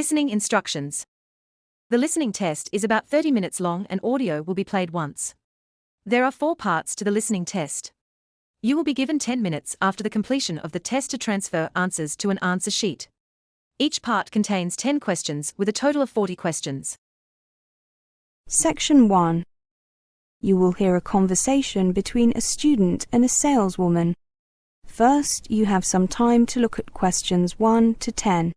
Listening instructions. The listening test is about 30 minutes long and audio will be played once. There are 4 parts to the listening test. You will be given 10 minutes after the completion of the test to transfer answers to an answer sheet. Each part contains 10 questions with a total of 40 questions. Section 1. You will hear a conversation between a student and a saleswoman. First, you have some time to look at questions 1 to 10.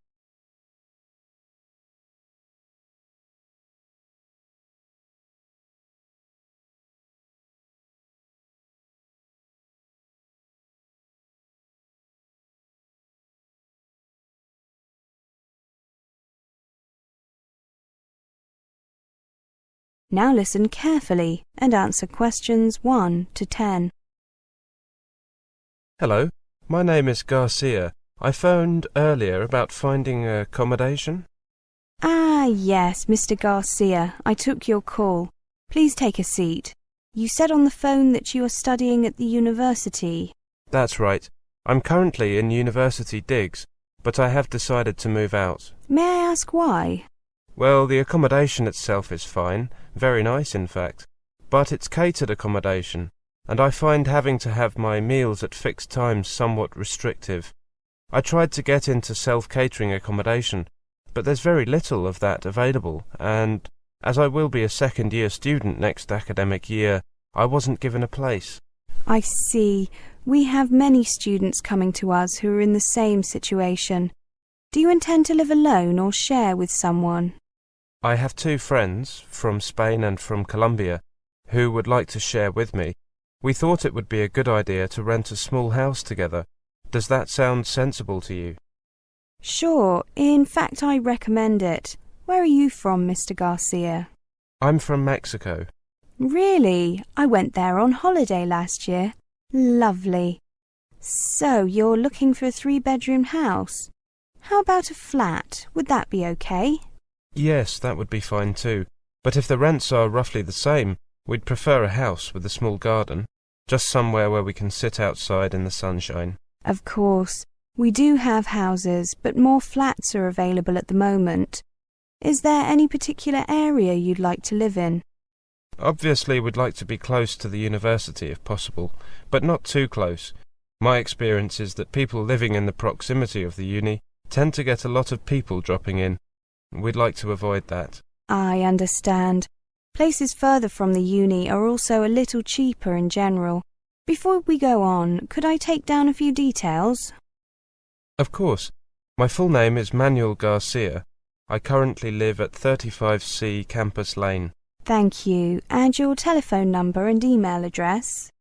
Now listen carefully and answer questions 1 to 10. Hello, my name is Garcia. I phoned earlier about finding accommodation. Ah, yes, Mr. Garcia, I took your call. Please take a seat. You said on the phone that you are studying at the university. That's right. I'm currently in University Digs, but I have decided to move out. May I ask why? Well, the accommodation itself is fine, very nice in fact, but it's catered accommodation, and I find having to have my meals at fixed times somewhat restrictive. I tried to get into self-catering accommodation, but there's very little of that available, and as I will be a second-year student next academic year, I wasn't given a place. I see. We have many students coming to us who are in the same situation. Do you intend to live alone or share with someone? I have 2 friends, from Spain and from Colombia, who would like to share with me. We thought it would be a good idea to rent a small house together. Does that sound sensible to you? Sure. In fact, I recommend it. Where are you from, Mr. Garcia? I'm from Mexico. Really? I went there on holiday last year. Lovely. So, you're looking for a 3-bedroom house? How about a flat? Would that be okay? Yes, that would be fine too. But if the rents are roughly the same, we'd prefer a house with a small garden, just somewhere where we can sit outside in the sunshine. Of course. We do have houses, but more flats are available at the moment. Is there any particular area you'd like to live in? Obviously, we'd like to be close to the university if possible, but not too close. My experience is that people living in the proximity of the uni tend to get a lot of people dropping in. We'd like to avoid that. I understand. Places further from the uni are also a little cheaper in general. Before we go on, could I take down a few details? Of course. My full name is Manuel Garcia. I currently live at 35C Campus Lane. Thank you. And your telephone number and email address?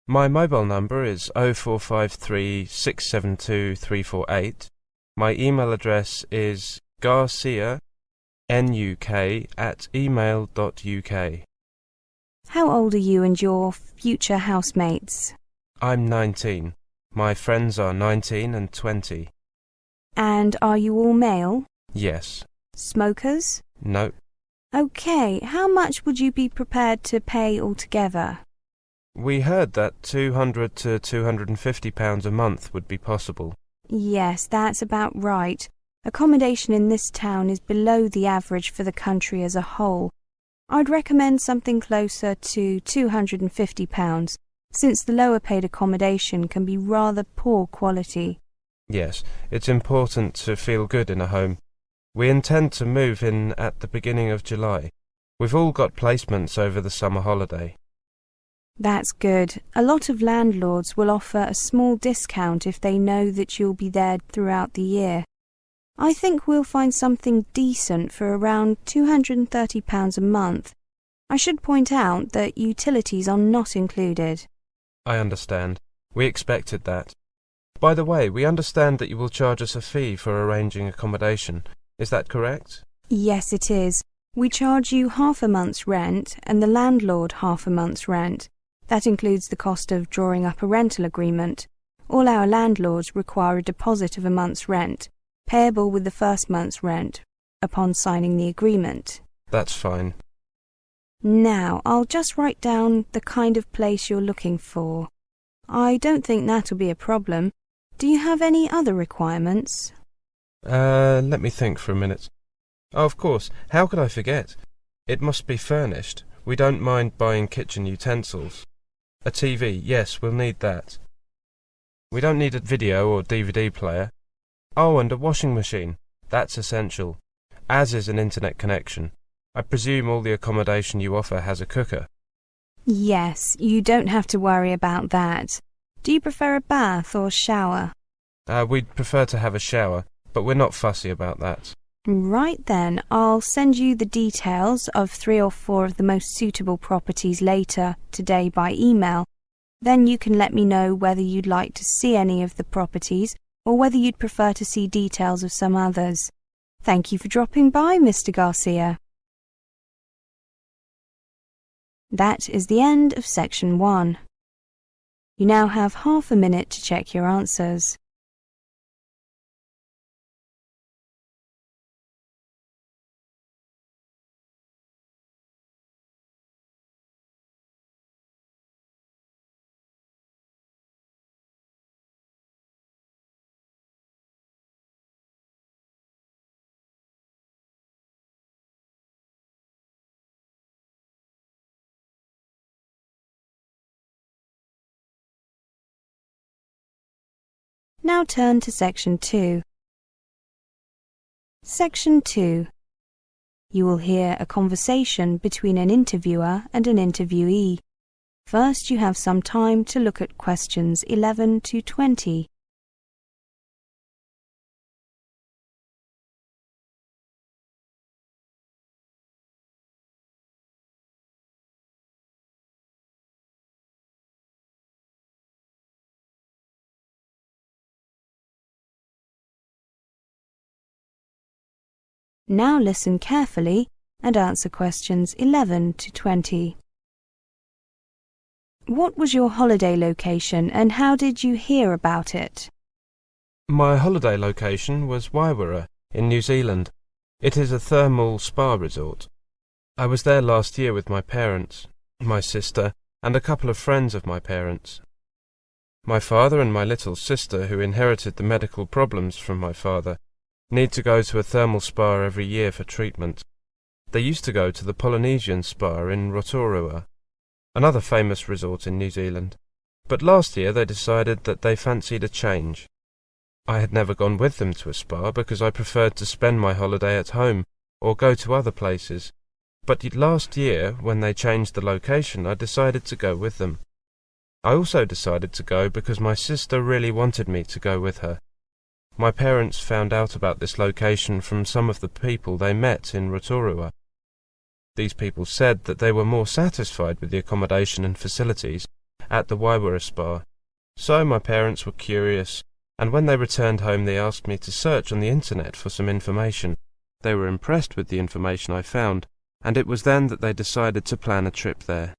My mobile number is 0453 672 348. My email address is garcianuk@email.uk. How old are you and your future housemates? I'm 19. My friends are 19 and 20. And are you all male? Yes. Smokers? No. Okay, how much would you be prepared to pay altogether? We heard that £200 to £250 a month would be possible. Yes, that's about right. Accommodation in this town is below the average for the country as a whole. I'd recommend something closer to £250, since the lower paid accommodation can be rather poor quality. Yes, it's important to feel good in a home. We intend to move in at the beginning of July. We've all got placements over the summer holiday. That's good. A lot of landlords will offer a small discount if they know that you'll be there throughout the year. I think we'll find something decent for around £230 a month. I should point out that utilities are not included. I understand. We expected that. By the way, we understand that you will charge us a fee for arranging accommodation. Is that correct? Yes, it is. We charge you half a month's rent and the landlord half a month's rent. That includes the cost of drawing up a rental agreement. All our landlords require a deposit of a month's rent, payable with the first month's rent, upon signing the agreement. That's fine. Now, I'll just write down the kind of place you're looking for. I don't think that'll be a problem. Do you have any other requirements? Let me think for a minute. Oh, of course, how could I forget? It must be furnished. We don't mind buying kitchen utensils. A TV, yes, we'll need that. We don't need a video or DVD player. Oh, and a washing machine. That's essential, as is an internet connection. I presume all the accommodation you offer has a cooker. Yes, you don't have to worry about that. Do you prefer a bath or shower? We'd prefer to have a shower, but we're not fussy about that. Right then, I'll send you the details of 3 or 4 of the most suitable properties later today by email. Then you can let me know whether you'd like to see any of the properties or whether you'd prefer to see details of some others. Thank you for dropping by, Mr. Garcia. That is the end of section 1. You now have half a minute to check your answers. Now turn to section 2. Section 2. You will hear a conversation between an interviewer and an interviewee. First, you have some time to look at questions 11 to 20. Now listen carefully and answer questions 11 to 20. What was your holiday location and how did you hear about it? My holiday location was Wairara in New Zealand. It is a thermal spa resort. I was there last year with my parents, my sister, and a couple of friends of my parents. My father and my little sister, who inherited the medical problems from my father, need to go to a thermal spa every year for treatment. They used to go to the Polynesian spa in Rotorua, another famous resort in New Zealand, but last year they decided that they fancied a change. I had never gone with them to a spa because I preferred to spend my holiday at home or go to other places, but last year, when they changed the location, I decided to go with them. I also decided to go because my sister really wanted me to go with her. My parents found out about this location from some of the people they met in Rotorua. These people said that they were more satisfied with the accommodation and facilities at the Wairara Spa. So my parents were curious, and when they returned home they asked me to search on the internet for some information. They were impressed with the information I found, and it was then that they decided to plan a trip there.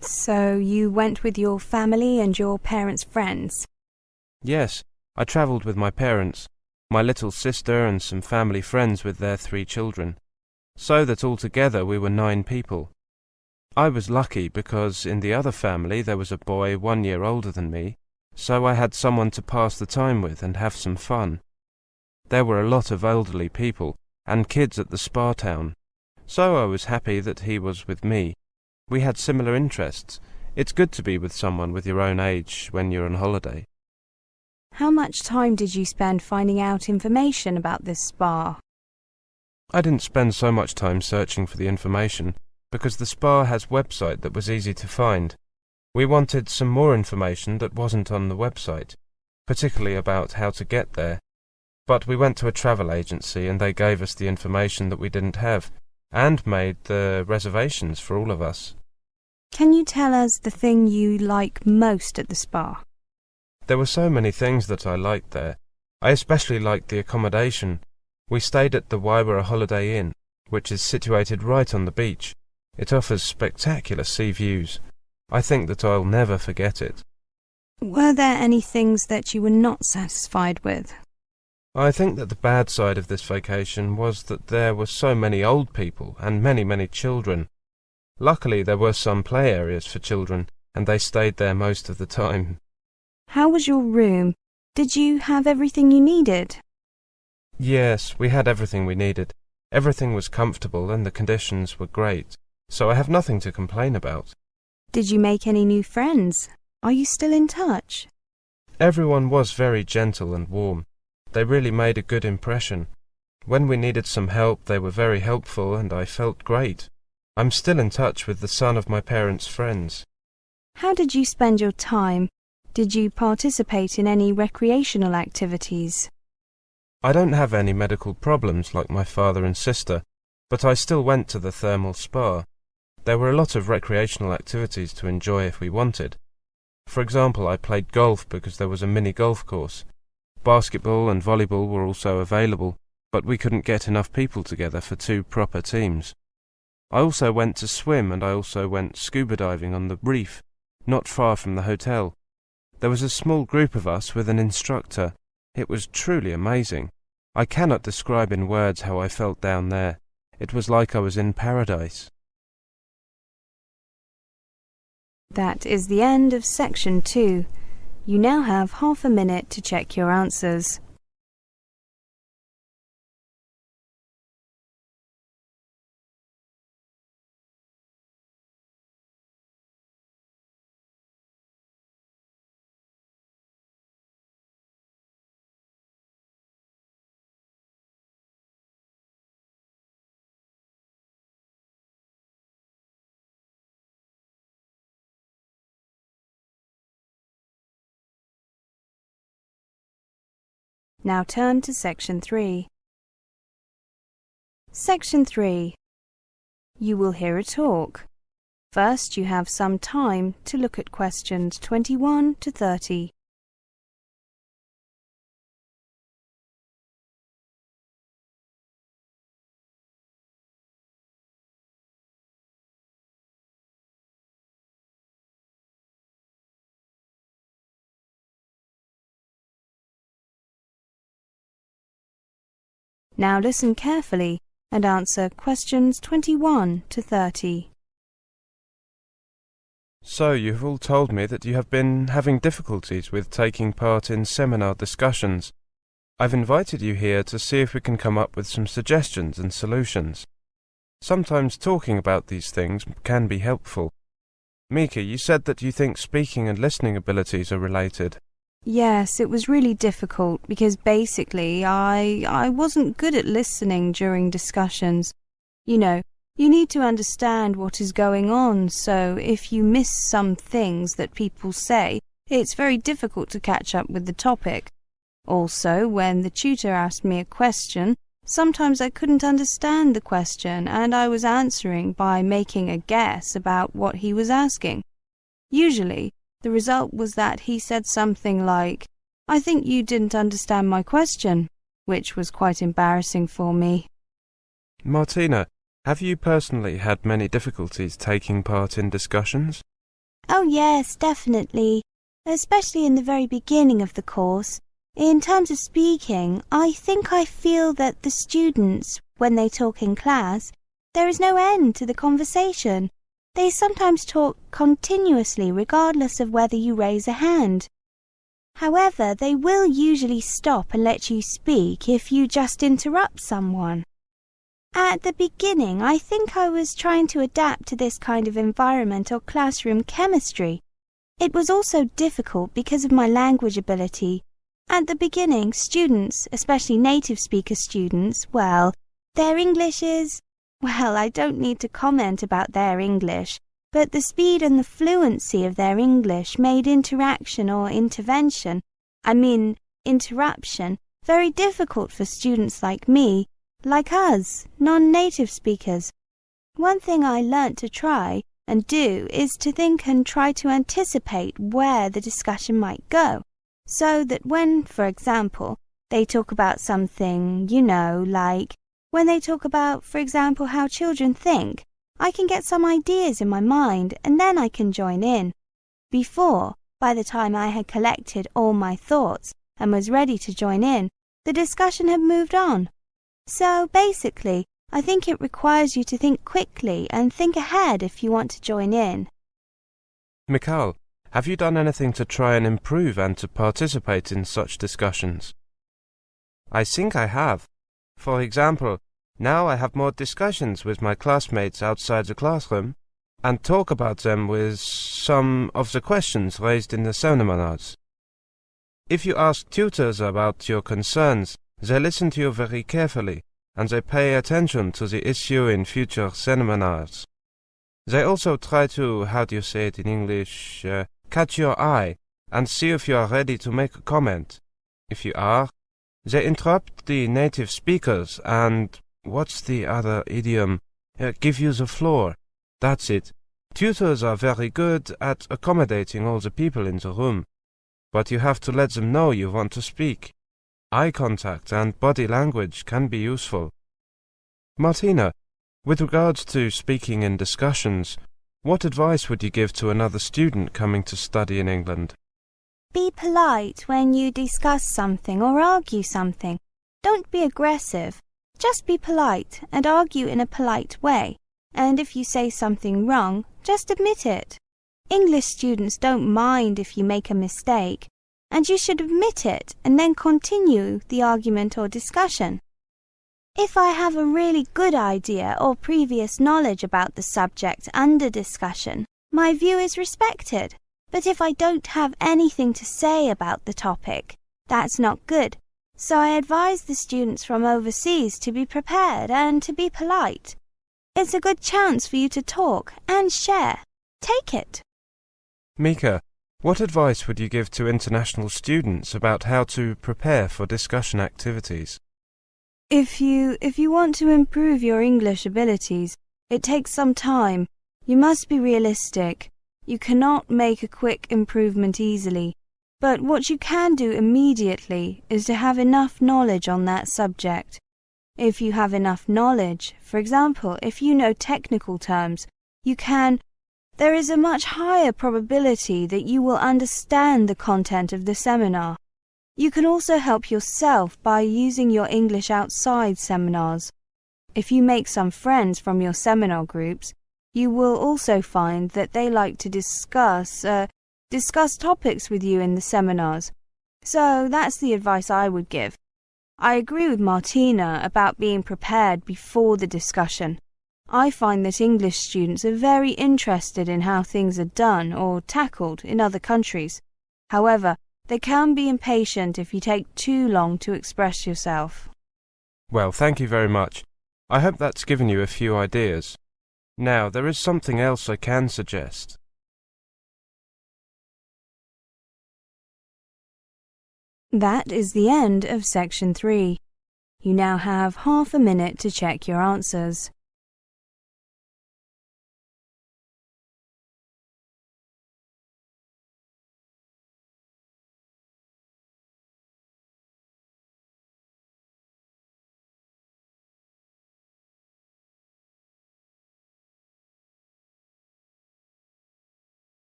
So you went with your family and your parents' friends? Yes. I travelled with my parents, my little sister and some family friends with their 3 children, so that altogether we were 9 people. I was lucky because in the other family there was a boy 1 year older than me, so I had someone to pass the time with and have some fun. There were a lot of elderly people and kids at the spa town, so I was happy that he was with me. We had similar interests. It's good to be with someone with your own age when you're on holiday. How much time did you spend finding out information about this spa? I didn't spend so much time searching for the information, because the spa has a website that was easy to find. We wanted some more information that wasn't on the website, particularly about how to get there. But we went to a travel agency and they gave us the information that we didn't have, and made the reservations for all of us. Can you tell us the thing you like most at the spa? There were so many things that I liked there. I especially liked the accommodation. We stayed at the Wairara Holiday Inn, which is situated right on the beach. It offers spectacular sea views. I think that I'll never forget it. Were there any things that you were not satisfied with? I think that the bad side of this vacation was that there were so many old people and many children. Luckily there were some play areas for children, and they stayed there most of the time. How was your room? Did you have everything you needed? Yes, we had everything we needed. Everything was comfortable and the conditions were great, so I have nothing to complain about. Did you make any new friends? Are you still in touch? Everyone was very gentle and warm. They really made a good impression. When we needed some help, they were very helpful and I felt great. I'm still in touch with the son of my parents' friends. How did you spend your time? Did you participate in any recreational activities? I don't have any medical problems like my father and sister, but I still went to the thermal spa. There were a lot of recreational activities to enjoy if we wanted. For example, I played golf because there was a mini golf course. Basketball and volleyball were also available, but we couldn't get enough people together for 2 proper teams. I also went to swim and I also went scuba diving on the reef, not far from the hotel. There was a small group of us with an instructor. It was truly amazing. I cannot describe in words how I felt down there. It was like I was in paradise. That is the end of section 2. You now have half a minute to check your answers. Now turn to section 3. Section 3. You will hear a talk. First, you have some time to look at questions 21 to 30. Now listen carefully and answer questions 21 to 30. So you have all told me that you have been having difficulties with taking part in seminar discussions. I've invited you here to see if we can come up with some suggestions and solutions. Sometimes talking about these things can be helpful. Mika, you said that you think speaking and listening abilities are related. Yes, it was really difficult because basically I wasn't good at listening during discussions. You know, you need to understand what is going on, so if you miss some things that people say, it's very difficult to catch up with the topic. Also, when the tutor asked me a question, sometimes I couldn't understand the question and I was answering by making a guess about what he was asking. Usually, the result was that he said something like, "I think you didn't understand my question," which was quite embarrassing for me. Martina, have you personally had many difficulties taking part in discussions? Oh yes, definitely. Especially in the very beginning of the course. In terms of speaking, I think I feel that the students, when they talk in class, there is no end to the conversation. They sometimes talk continuously regardless of whether you raise a hand. However, they will usually stop and let you speak if you just interrupt someone. At the beginning, I think I was trying to adapt to this kind of environment or classroom chemistry. It was also difficult because of my language ability. At the beginning, students, especially native speaker students, well, their English is... Well, I don't need to comment about their English, but the speed and the fluency of their English made interaction or interruption, very difficult for students like me, like us, non-native speakers. One thing I learnt to try and do is to think and try to anticipate where the discussion might go, so that when, for example, they talk about something, like when they talk about, for example, how children think, I can get some ideas in my mind and then I can join in. Before, by the time I had collected all my thoughts and was ready to join in, the discussion had moved on. So basically, I think it requires you to think quickly and think ahead if you want to join in. Mikhail, have you done anything to try and improve and to participate in such discussions? I think I have. For example, now I have more discussions with my classmates outside the classroom and talk about them with some of the questions raised in the seminars. If you ask tutors about your concerns, they listen to you very carefully and they pay attention to the issue in future seminars. They also try to, how do you say it in English, catch your eye and see if you are ready to make a comment. If you are, they interrupt the native speakers and, what's the other idiom, give you the floor. That's it. Tutors are very good at accommodating all the people in the room, but you have to let them know you want to speak. Eye contact and body language can be useful. Martina, with regards to speaking in discussions, what advice would you give to another student coming to study in England? Be polite when you discuss something or argue something. Don't be aggressive. Just be polite and argue in a polite way. And if you say something wrong, just admit it. English students don't mind if you make a mistake, and you should admit it and then continue the argument or discussion. If I have a really good idea or previous knowledge about the subject under discussion, my view is respected. But if I don't have anything to say about the topic, that's not good. So I advise the students from overseas to be prepared and to be polite. It's a good chance for you to talk and share. Take it. Mika, what advice would you give to international students about how to prepare for discussion activities? If you want to improve your English abilities, it takes some time. You must be realistic. You cannot make a quick improvement easily. But what you can do immediately is to have enough knowledge on that subject. If you have enough knowledge, for example, if you know technical terms, there is a much higher probability that you will understand the content of the seminar. You can also help yourself by using your English outside seminars. If you make some friends from your seminar groups, you will also find that they like to discuss topics with you in the seminars. So that's the advice I would give. I agree with Martina about being prepared before the discussion. I find that English students are very interested in how things are done or tackled in other countries. However, they can be impatient if you take too long to express yourself. Well, thank you very much. I hope that's given you a few ideas. Now, there is something else I can suggest. That is the end of section 3. You now have half a minute to check your answers.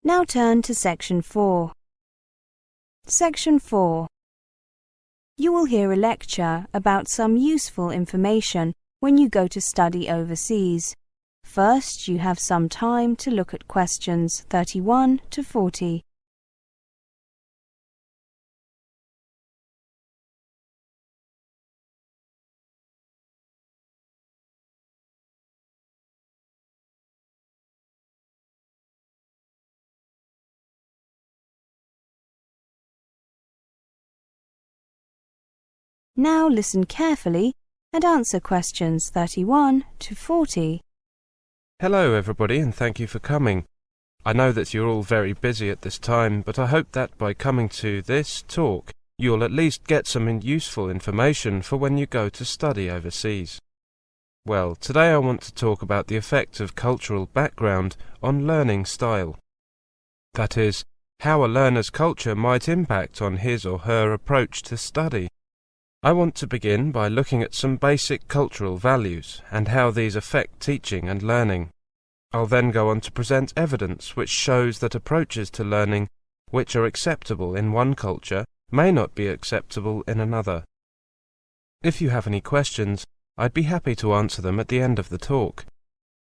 Now turn to section 4. Section 4. You will hear a lecture about some useful information when you go to study overseas. First, you have some time to look at questions 31 to 40. Now listen carefully and answer questions 31 to 40. Hello everybody and thank you for coming. I know that you're all very busy at this time, but I hope that by coming to this talk, you'll at least get some useful information for when you go to study overseas. Well, today I want to talk about the effect of cultural background on learning style. That is, how a learner's culture might impact on his or her approach to study. I want to begin by looking at some basic cultural values and how these affect teaching and learning. I'll then go on to present evidence which shows that approaches to learning which are acceptable in one culture may not be acceptable in another. If you have any questions, I'd be happy to answer them at the end of the talk.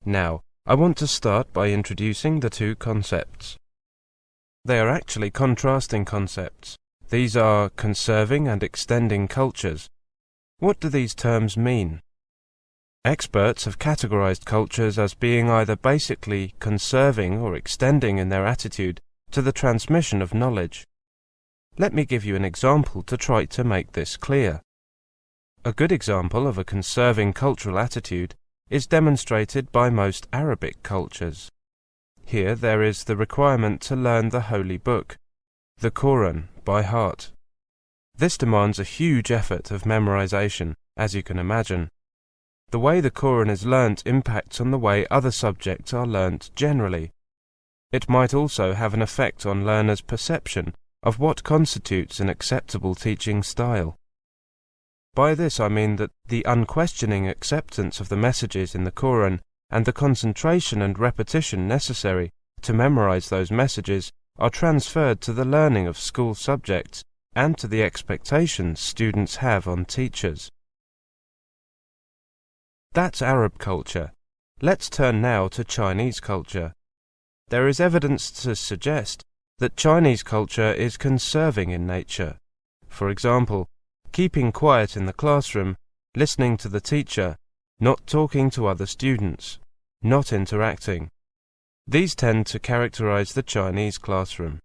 Now, I want to start by introducing the two concepts. They are actually contrasting concepts. These are conserving and extending cultures. What do these terms mean? Experts have categorized cultures as being either basically conserving or extending in their attitude to the transmission of knowledge. Let me give you an example to try to make this clear. A good example of a conserving cultural attitude is demonstrated by most Arabic cultures. Here there is the requirement to learn the Holy Book, the Quran, by heart. This demands a huge effort of memorization, as you can imagine. The way the Quran is learnt impacts on the way other subjects are learnt generally. It might also have an effect on learners' perception of what constitutes an acceptable teaching style. By this I mean that the unquestioning acceptance of the messages in the Quran and the concentration and repetition necessary to memorize those messages are transferred to the learning of school subjects and to the expectations students have on teachers. That's Arab culture. Let's turn now to Chinese culture. There is evidence to suggest that Chinese culture is conserving in nature. For example, keeping quiet in the classroom, listening to the teacher, not talking to other students, not interacting. These tend to characterize the Chinese classroom.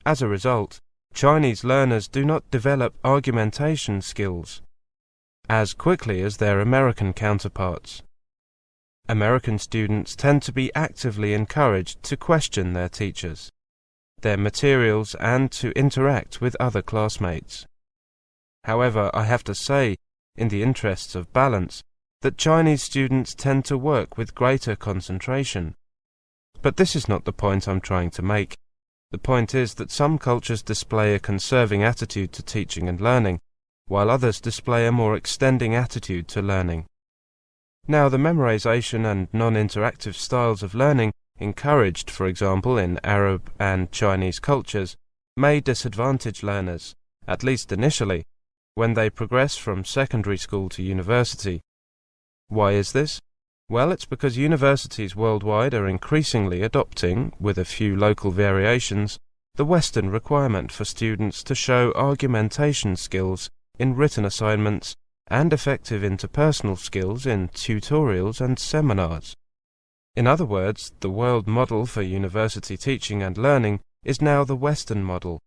As a result, Chinese learners do not develop argumentation skills as quickly as their American counterparts. American students tend to be actively encouraged to question their teachers, their materials, and to interact with other classmates. However, I have to say, in the interests of balance, that Chinese students tend to work with greater concentration. But this is not the point I'm trying to make. The point is that some cultures display a conserving attitude to teaching and learning, while others display a more extending attitude to learning. Now, the memorization and non-interactive styles of learning encouraged, for example, in Arab and Chinese cultures, may disadvantage learners, at least initially, when they progress from secondary school to university. Why is this? Well, it's because universities worldwide are increasingly adopting, with a few local variations, the Western requirement for students to show argumentation skills in written assignments and effective interpersonal skills in tutorials and seminars. In other words, the world model for university teaching and learning is now the Western model,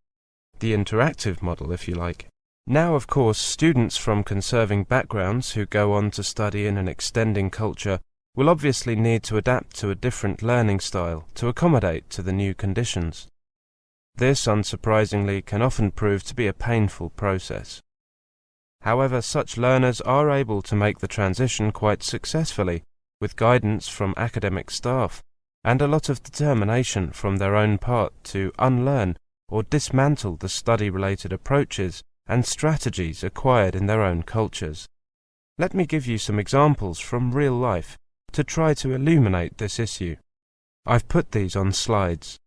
the interactive model, if you like. Now, of course, students from conserving backgrounds who go on to study in an extending culture will obviously need to adapt to a different learning style to accommodate to the new conditions. This, unsurprisingly, can often prove to be a painful process. However, such learners are able to make the transition quite successfully, with guidance from academic staff and a lot of determination from their own part to unlearn or dismantle the study-related approaches and strategies acquired in their own cultures. Let me give you some examples from real life to try to illuminate this issue. I've put these on slides.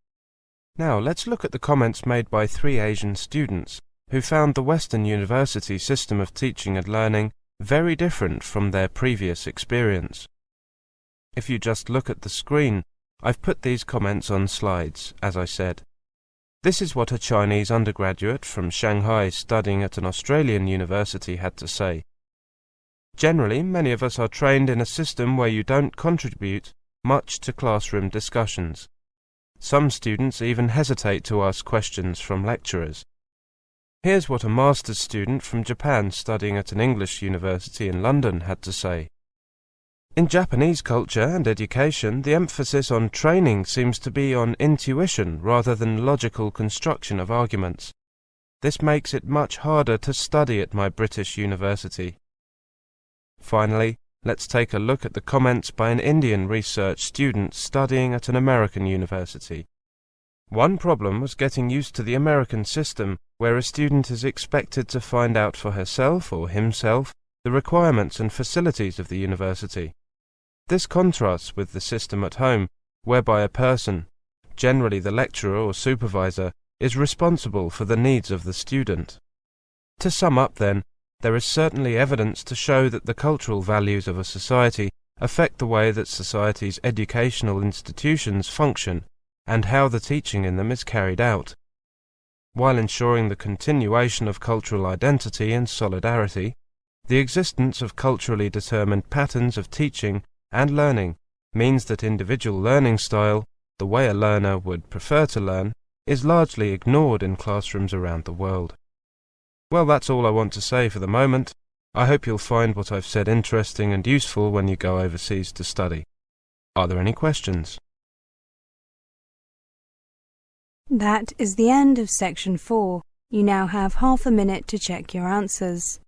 Now let's look at the comments made by 3 Asian students who found the Western university system of teaching and learning very different from their previous experience. If you just look at the screen, I've put these comments on slides, as I said. This is what a Chinese undergraduate from Shanghai studying at an Australian university had to say. Generally, many of us are trained in a system where you don't contribute much to classroom discussions. Some students even hesitate to ask questions from lecturers. Here's what a master's student from Japan studying at an English university in London had to say. In Japanese culture and education, the emphasis on training seems to be on intuition rather than logical construction of arguments. This makes it much harder to study at my British university. Finally, let's take a look at the comments by an Indian research student studying at an American university. One problem was getting used to the American system, where a student is expected to find out for herself or himself the requirements and facilities of the university. This contrasts with the system at home, whereby a person, generally the lecturer or supervisor, is responsible for the needs of the student. To sum up then, there is certainly evidence to show that the cultural values of a society affect the way that society's educational institutions function and how the teaching in them is carried out, while ensuring the continuation of cultural identity and solidarity. The existence of culturally determined patterns of teaching and learning means that individual learning style, the way a learner would prefer to learn, is largely ignored in classrooms around the world. Well, that's all I want to say for the moment. I hope you'll find what I've said interesting and useful when you go overseas to study. Are there any questions? That is the end of section 4. You now have half a minute to check your answers.